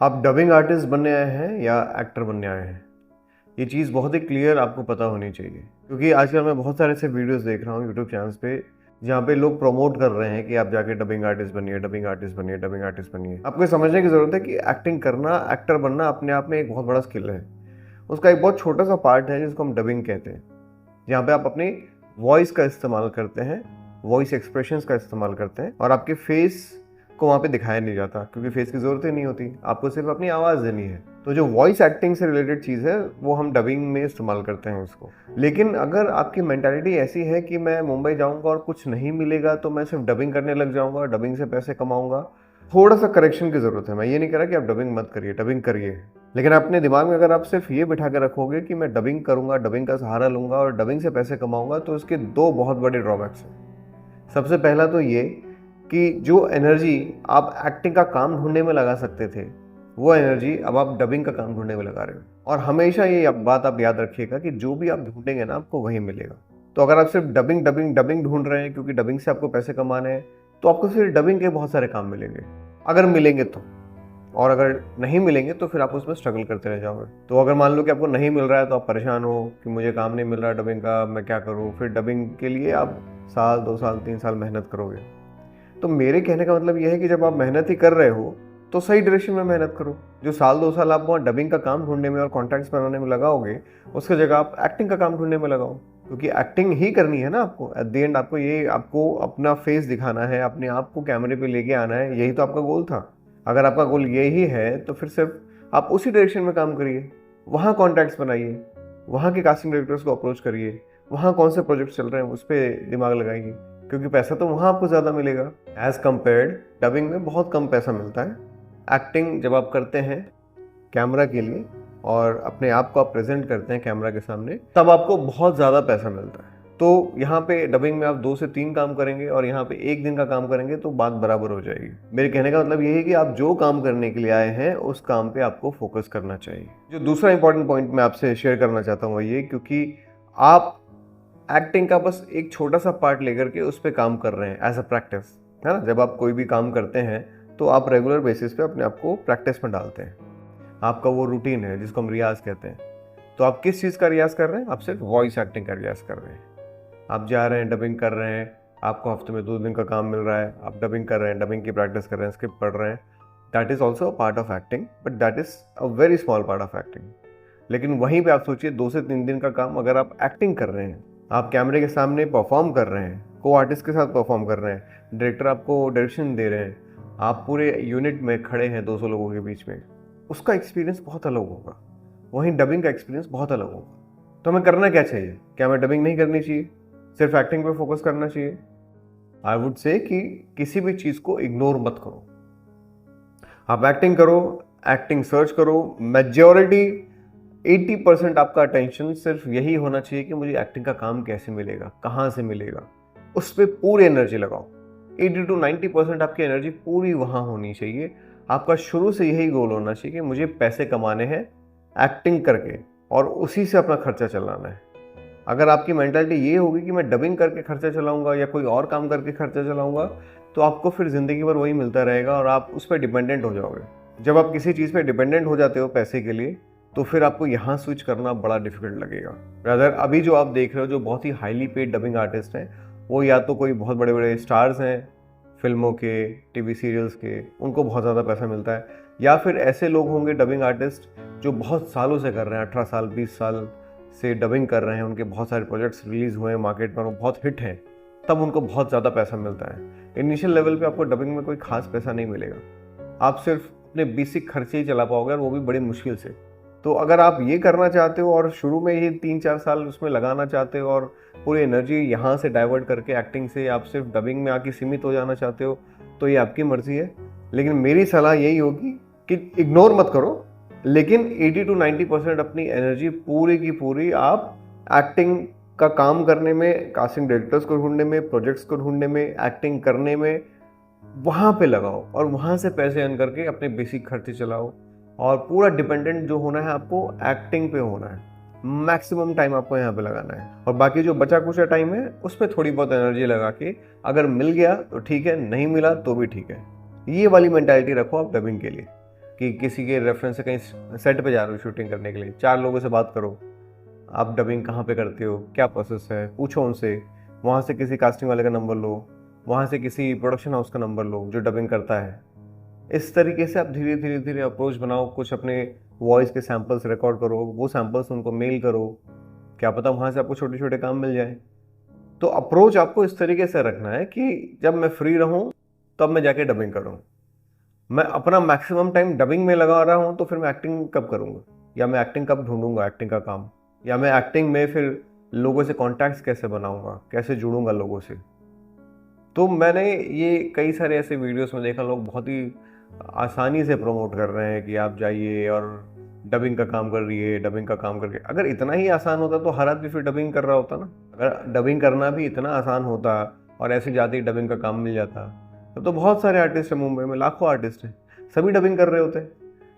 आप dubbing artist बनने आए हैं या एक्टर बनने आए हैं, ये चीज़ बहुत ही क्लियर आपको पता होनी चाहिए। क्योंकि आजकल मैं बहुत सारे ऐसे वीडियोस देख रहा हूँ यूट्यूब चैनल्स पे, जहाँ पे लोग प्रमोट कर रहे हैं कि आप जाके डबिंग आर्टिस्ट बनिए, डबिंग आर्टिस्ट बनिए, डबिंग आर्टिस्ट बनिए। आपको ये समझने की ज़रूरत है कि एक्टिंग करना, एक्टर बनना अपने आप में एक बहुत बड़ा स्किल है। उसका एक बहुत छोटा सा पार्ट है जिसको हम डबिंग कहते हैं, जहाँ पे आप अपनी वॉइस का इस्तेमाल करते हैं, वॉइस एक्सप्रेशंस का इस्तेमाल करते हैं, और आपके फेस को वहाँ पे दिखाया नहीं जाता क्योंकि फेस की ज़रूरत ही नहीं होती, आपको सिर्फ अपनी आवाज़ देनी है। तो जो वॉइस एक्टिंग से रिलेटेड चीज़ है वो हम डबिंग में इस्तेमाल करते हैं उसको। लेकिन अगर आपकी मेंटालिटी ऐसी है कि मैं मुंबई जाऊँगा और कुछ नहीं मिलेगा तो मैं सिर्फ डबिंग करने लग जाऊँगा, डबिंग से पैसे कमाऊँगा, थोड़ा सा करेक्शन की ज़रूरत है। मैं ये नहीं कह रहा कि आप डबिंग मत करिए, डबिंग करिए, लेकिन अपने दिमाग में अगर आप सिर्फ ये बिठा के रखोगे कि मैं डबिंग करूँगा, डबिंग का सहारा लूँगा और डबिंग से पैसे कमाऊँगा, तो इसके दो बहुत बड़े ड्रॉबैक्स हैं। सबसे पहला तो ये कि जो एनर्जी आप एक्टिंग का काम ढूंढने में लगा सकते थे, वो एनर्जी अब आप डबिंग का काम ढूंढने में लगा रहे हो। और हमेशा ये बात आप याद रखिएगा कि जो भी आप ढूंढेंगे ना, आपको वही मिलेगा। तो अगर आप सिर्फ डबिंग डबिंग डबिंग ढूंढ रहे हैं क्योंकि डबिंग से आपको पैसे कमाने हैं, तो आपको सिर्फ डबिंग के बहुत सारे काम मिलेंगे, अगर मिलेंगे तो। और अगर नहीं मिलेंगे तो फिर आप उसमें स्ट्रगल करते रह जाओगे। तो अगर मान लो कि आपको नहीं मिल रहा है तो आप परेशान हो कि मुझे काम नहीं मिल रहा डबिंग का, मैं क्या करूँ। फिर डबिंग के लिए आप साल, 2 साल, 3 साल मेहनत करोगे। तो मेरे कहने का मतलब यह है कि जब आप मेहनत ही कर रहे हो तो सही डायरेक्शन में मेहनत करो। जो साल 2 साल आप वहाँ डबिंग का काम ढूंढने में और कॉन्टैक्ट्स बनाने में लगाओगे, उसकी जगह आप एक्टिंग का काम ढूंढने में लगाओ, क्योंकि एक्टिंग ही करनी है ना आपको। एट द एंड आपको अपना फेस दिखाना है, अपने आप को कैमरे पे लेके आना है, यही तो आपका गोल था। अगर आपका गोल यही है तो फिर सिर्फ आप उसी डायरेक्शन में काम करिए, वहाँ कॉन्टैक्ट्स बनाइए, वहाँ के कास्टिंग डायरेक्टर्स को अप्रोच करिए, वहाँ कौन से प्रोजेक्ट चल रहे हैं उस पर दिमाग लगाइए, क्योंकि पैसा तो वहाँ आपको ज़्यादा मिलेगा। एज़ कम्पेयर्ड डबिंग में बहुत कम पैसा मिलता है। एक्टिंग जब आप करते हैं कैमरा के लिए और अपने आप को आप प्रेजेंट करते हैं कैमरा के सामने, तब आपको बहुत ज़्यादा पैसा मिलता है। तो यहाँ पे डबिंग में आप 2 से 3 काम करेंगे और यहाँ पे 1 दिन का काम करेंगे तो बात बराबर हो जाएगी। मेरे कहने का मतलब ये है कि आप जो काम करने के लिए आए हैं उस काम पे आपको फोकस करना चाहिए। जो दूसरा इंपॉर्टेंट पॉइंट मैं आपसे शेयर करना चाहता हूँ ये, क्योंकि आप एक्टिंग का बस एक छोटा सा पार्ट लेकर के उस पर काम कर रहे हैं एज अ प्रैक्टिस, है ना। जब आप कोई भी काम करते हैं तो आप रेगुलर बेसिस पे अपने आप को प्रैक्टिस में डालते हैं। आपका वो रूटीन है जिसको हम रियाज कहते हैं। तो आप किस चीज़ का रियाज कर रहे हैं? आप सिर्फ वॉइस एक्टिंग का रियाज कर रहे हैं। आप जा रहे हैं, डबिंग कर रहे हैं, आपको हफ्ते में 2 दिन का काम मिल रहा है, आप डबिंग कर रहे हैं, डबिंग की प्रैक्टिस कर रहे हैं, स्क्रिप्ट पढ़ रहे हैं। That is also a part of acting, but that is a very small part of acting. लेकिन वहीं पे आप सोचिए 2 से 3 दिन का काम अगर आप एक्टिंग कर रहे हैं, आप कैमरे के सामने परफॉर्म कर रहे हैं, को आर्टिस्ट के साथ परफॉर्म कर रहे हैं, डायरेक्टर आपको डायरेक्शन दे रहे हैं, आप पूरे यूनिट में खड़े हैं 200 लोगों के बीच में, उसका एक्सपीरियंस बहुत अलग होगा। वहीं डबिंग का एक्सपीरियंस बहुत अलग होगा। तो हमें करना क्या चाहिए? क्या हमें डबिंग नहीं करनी चाहिए, सिर्फ एक्टिंग पे फोकस करना चाहिए? आई वुड से कि किसी भी चीज़ को इग्नोर मत करो। आप एक्टिंग करो, एक्टिंग सर्च करो। मेजॉरिटी 80% आपका अटेंशन सिर्फ यही होना चाहिए कि मुझे एक्टिंग का काम कैसे मिलेगा, कहाँ से मिलेगा, उस पर पूरी एनर्जी लगाओ। 80 to 90% आपकी एनर्जी पूरी वहाँ होनी चाहिए। आपका शुरू से यही गोल होना चाहिए कि मुझे पैसे कमाने हैं एक्टिंग करके और उसी से अपना खर्चा चलाना है। अगर आपकी मेंटालिटी ये होगी कि मैं डबिंग करके खर्चा चलाऊंगा या कोई और काम करके खर्चा चलाऊंगा, तो आपको फिर ज़िंदगी भर वही मिलता रहेगा और आप उस पर डिपेंडेंट हो जाओगे। जब आप किसी चीज़ पे डिपेंडेंट हो जाते हो पैसे के लिए, तो फिर आपको यहाँ स्विच करना बड़ा डिफिकल्ट लगेगा। ब्रदर, अभी जो आप देख रहे हो जो बहुत ही हाईली पेड डबिंग आर्टिस्ट हैं, वो या तो कोई बहुत बड़े बड़े स्टार्स हैं फिल्मों के, टीवी सीरियल्स के, उनको बहुत ज़्यादा पैसा मिलता है, या फिर ऐसे लोग होंगे डबिंग आर्टिस्ट जो बहुत सालों से कर रहे हैं, 18 साल 20 साल से डबिंग कर रहे हैं, उनके बहुत सारे प्रोजेक्ट्स रिलीज़ हुए हैं मार्केट में और वो बहुत हिट हैं, तब उनको बहुत ज़्यादा पैसा मिलता है। इनिशियल लेवल पे आपको डबिंग में कोई खास पैसा नहीं मिलेगा। आप सिर्फ अपने बेसिक खर्चे ही चला पाओगे और वो भी बड़ी मुश्किल से। तो अगर आप ये करना चाहते हो और शुरू में ही 3-4 साल उसमें लगाना चाहते हो और पूरी एनर्जी यहाँ से डाइवर्ट करके एक्टिंग से आप सिर्फ डबिंग में आके सीमित हो जाना चाहते हो, तो ये आपकी मर्ज़ी है। लेकिन मेरी सलाह यही होगी कि इग्नोर मत करो, लेकिन 80 to 90% अपनी एनर्जी पूरी की पूरी आप एक्टिंग का काम करने में, कास्टिंग डायरेक्टर्स को ढूंढने में, प्रोजेक्ट्स को ढूंढने में, एक्टिंग करने में, वहाँ पे लगाओ और वहाँ से पैसे अर्न करके अपने बेसिक खर्चे चलाओ। और पूरा डिपेंडेंट जो होना है आपको एक्टिंग पे होना है। मैक्सिमम टाइम आपको यहाँ पे लगाना है और बाकी जो बचा कुछ टाइम है उसमें थोड़ी बहुत एनर्जी लगा के अगर मिल गया तो ठीक है, नहीं मिला तो भी ठीक है। ये वाली मेंटालिटी रखो आप डबिंग के लिए कि किसी के रेफरेंस से कहीं सेट पे जा रहे हो शूटिंग करने के लिए, 4 लोगों से बात करो, आप डबिंग कहाँ पे करते हो, क्या प्रोसेस है, पूछो उनसे। वहाँ से किसी कास्टिंग वाले का नंबर लो, वहाँ से किसी प्रोडक्शन हाउस का नंबर लो जो डबिंग करता है। इस तरीके से आप धीरे धीरे धीरे अप्रोच बनाओ, कुछ अपने वॉइस के सैंपल्स रिकॉर्ड करो, वो सैंपल्स उनको मेल करो, क्या पता वहाँ से आपको छोटे छोटे काम मिल जाए। तो अप्रोच आपको इस तरीके से रखना है कि जब मैं फ्री रहूँ तब मैं जाके डबिंग करूँ। मैं अपना मैक्सिमम टाइम डबिंग में लगा रहा हूँ तो फिर मैं एक्टिंग कब करूँगा, या मैं एक्टिंग कब ढूंढूंगा एक्टिंग का काम, या मैं एक्टिंग में फिर लोगों से कॉन्टैक्ट्स कैसे बनाऊंगा, कैसे जुड़ूंगा लोगों से। तो मैंने ये कई सारे ऐसे वीडियोस में देखा, लोग बहुत ही आसानी से प्रमोट कर रहे हैं कि आप जाइए और डबिंग का काम कर रही है, डबिंग का काम करके। अगर इतना ही आसान होता तो हर आदमी फिर डबिंग कर रहा होता ना। अगर डबिंग करना भी इतना आसान होता और ऐसे जाते ही डबिंग का काम मिल जाता, तब तो बहुत सारे आर्टिस्ट हैं, मुंबई में लाखों आर्टिस्ट हैं, सभी डबिंग कर रहे होते।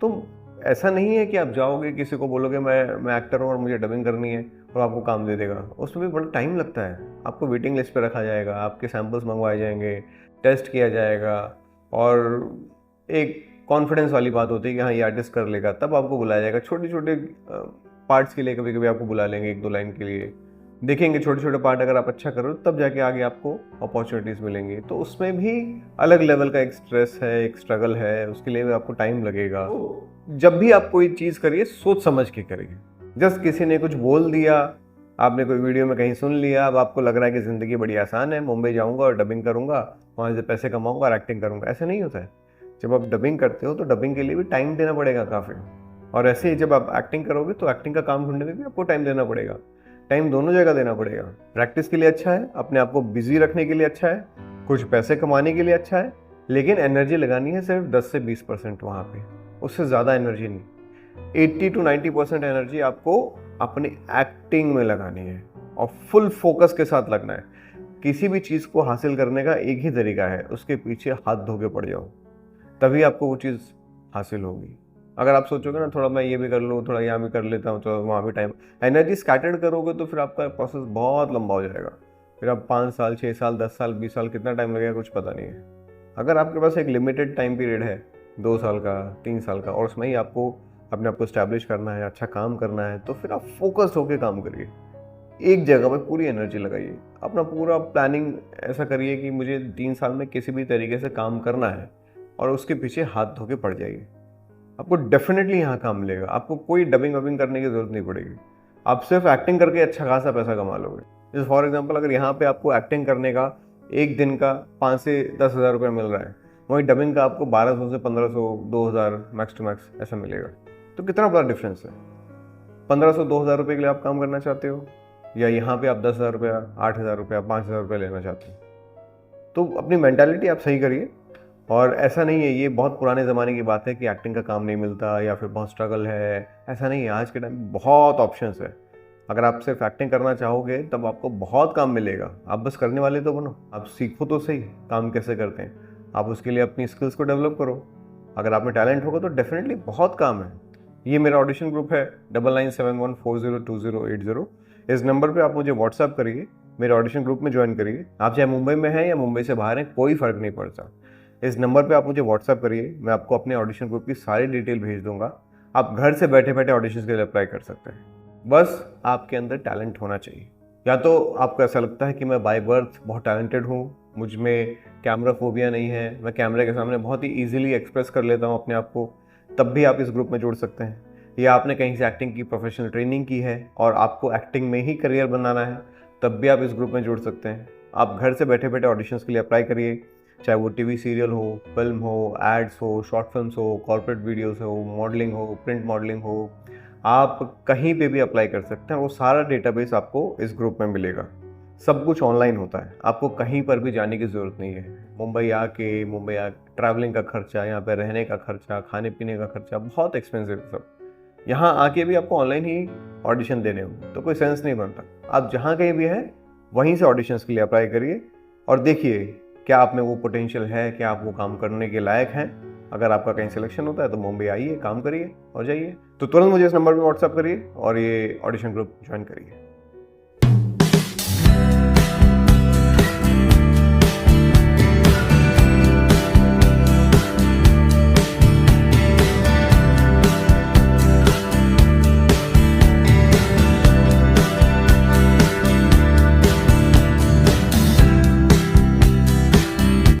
तो ऐसा नहीं है कि आप जाओगे किसी को बोलोगे मैं एक्टर हूँ और मुझे डबिंग करनी है और आपको काम दे देगा। उसमें भी बड़ा टाइम लगता है, आपको वेटिंग लिस्ट पे रखा जाएगा, आपके सैंपल्स मंगवाए जाएंगे, टेस्ट किया जाएगा, और एक कॉन्फिडेंस वाली बात होती है कि हाँ ये आर्टिस्ट कर लेगा, तब आपको बुलाया जाएगा। छोटे छोटे पार्ट्स के लिए कभी कभी आपको बुला लेंगे, 1-2 लाइन के लिए देखेंगे, छोटे छोटे पार्ट अगर आप अच्छा करो तब जाके आगे आपको अपॉर्चुनिटीज़ मिलेंगी। तो उसमें भी अलग लेवल का एक स्ट्रेस है, एक स्ट्रगल है, उसके लिए भी आपको टाइम लगेगा। जब भी आप कोई चीज़ करिए सोच समझ के करिए। जस्ट किसी ने कुछ बोल दिया, आपने कोई वीडियो में कहीं सुन लिया, अब आपको लग रहा है कि ज़िंदगी बड़ी आसान है, मुंबई जाऊँगा और डबिंग करूँगा, वहाँ से पैसे कमाऊँगा और एक्टिंग करूँगा, ऐसा नहीं होता है। जब आप डबिंग करते हो तो डबिंग के लिए भी टाइम देना पड़ेगा काफ़ी, और ऐसे ही जब आप एक्टिंग करोगे तो एक्टिंग का काम ढूंढने में भी आपको टाइम देना पड़ेगा। टाइम दोनों जगह देना पड़ेगा। प्रैक्टिस के लिए अच्छा है, अपने आप को बिजी रखने के लिए अच्छा है, कुछ पैसे कमाने के लिए अच्छा है, लेकिन एनर्जी लगानी है सिर्फ 10 से 20% वहाँ पे, उससे ज़्यादा एनर्जी नहीं। 80 to 90% एनर्जी आपको अपनी एक्टिंग में लगानी है और फुल फोकस के साथ लगना है। किसी भी चीज़ को हासिल करने का एक ही तरीका है, उसके पीछे हाथ धो के पड़ जाओ, तभी आपको वो चीज़ हासिल होगी। अगर आप सोचोगे ना थोड़ा मैं ये भी कर लूँ, थोड़ा यहाँ भी कर लेता हूँ, तो वहाँ भी टाइम, एनर्जी स्कैटर्ड करोगे तो फिर आपका प्रोसेस बहुत लंबा हो जाएगा। फिर आप 5 साल, 6 साल, 10 साल, 20 साल, कितना टाइम लगेगा कुछ पता नहीं है। अगर आपके पास एक लिमिटेड टाइम पीरियड है, 2 साल का, 3 साल का, और उसमें ही आपको अपने आप को स्टैब्लिश करना है, अच्छा काम करना है, तो फिर आप फोकस्ड होकर काम करिए, एक जगह पर पूरी एनर्जी लगाइए, अपना पूरा प्लानिंग ऐसा करिए कि मुझे 3 साल में किसी भी तरीके से काम करना है, और उसके पीछे हाथ धो के पड़ जाइए। आपको डेफिनेटली यहाँ काम मिलेगा, आपको कोई डबिंग वबिंग करने की जरूरत नहीं पड़ेगी, आप सिर्फ एक्टिंग करके अच्छा खासा पैसा कमा लोगे। जैसे फॉर एग्जांपल अगर यहाँ पे आपको एक्टिंग करने का एक दिन का 5 से 10 हज़ार रुपये मिल रहा है, वहीं डबिंग का आपको 1200 से 1500, 2000 मैक्स टू मैक्स ऐसा मिलेगा। तो कितना बड़ा डिफरेंस है। 1500, 2000 रुपये के लिए आप काम करना चाहते हो, या यहाँ पे आप 10,000 रुपया, 8,000 रुपया, 5,000 रुपया लेना चाहते हो। तो अपनी मेंटालिटी आप सही करिए। और ऐसा नहीं है, ये बहुत पुराने ज़माने की बात है कि एक्टिंग का काम नहीं मिलता या फिर बहुत स्ट्रगल है, ऐसा नहीं है। आज के टाइम में बहुत ऑप्शंस है। अगर आप सिर्फ एक्टिंग करना चाहोगे तब आपको बहुत काम मिलेगा, आप बस करने वाले तो बनो, आप सीखो तो सही काम कैसे करते हैं, आप उसके लिए अपनी स्किल्स को डेवलप करो। अगर आप में टैलेंट होगा तो डेफिनेटली बहुत काम है। ये मेरा ऑडिशन ग्रुप है 9971402080। इस नंबर पे आप मुझे व्हाट्सअप करिए, मेरे ऑडिशन ग्रुप में ज्वाइन करिए। आप चाहे मुंबई में हैं या मुंबई से बाहर हैं, कोई फ़र्क नहीं पड़ता। इस नंबर पे आप मुझे व्हाट्सअप करिए, मैं आपको अपने ऑडिशन ग्रुप की सारी डिटेल भेज दूंगा। आप घर से बैठे बैठे ऑडिशन के लिए अप्लाई कर सकते हैं। बस आपके अंदर टैलेंट होना चाहिए। या तो आपको ऐसा लगता है कि मैं बाय बर्थ बहुत टैलेंटेड हूँ, मुझ में कैमरा फोबिया नहीं है, मैं कैमरे के सामने बहुत ही ईजिली एक्सप्रेस कर लेता हूँ अपने आप को, तब भी आप इस ग्रुप में जुड़ सकते हैं। या आपने कहीं से एक्टिंग की प्रोफेशनल ट्रेनिंग की है और आपको एक्टिंग में ही करियर बनाना है, तब भी आप इस ग्रुप में जुड़ सकते हैं। आप घर से बैठे बैठे ऑडिशंस के लिए अप्लाई करिए, चाहे वो टीवी सीरियल हो, फिल्म हो, एड्स हो, शॉर्ट फिल्म्स हो, कॉर्पोरेट वीडियोस हो, मॉडलिंग हो, प्रिंट मॉडलिंग हो, आप कहीं पे भी अप्लाई कर सकते हैं। वो सारा डेटाबेस आपको इस ग्रुप में मिलेगा। सब कुछ ऑनलाइन होता है, आपको कहीं पर भी जाने की ज़रूरत नहीं है। मुंबई आ ट्रैवलिंग का खर्चा, यहाँ पे रहने का खर्चा, खाने पीने का खर्चा बहुत एक्सपेंसिव है सब। यहाँ आके भी आपको ऑनलाइन ही ऑडिशन देने होंगे, तो कोई सेंस नहीं बनता। आप जहाँ कहीं भी हैं वहीं से ऑडिशंस के लिए अप्लाई करिए और देखिए क्या आप में वो पोटेंशियल है, क्या आप वो काम करने के लायक हैं। अगर आपका कहीं सिलेक्शन होता है तो मुंबई आइए, काम करिए और जाइए। तो तुरंत मुझे इस नंबर पर व्हाट्सअप करिए और ये ऑडिशन ग्रुप ज्वाइन करिए।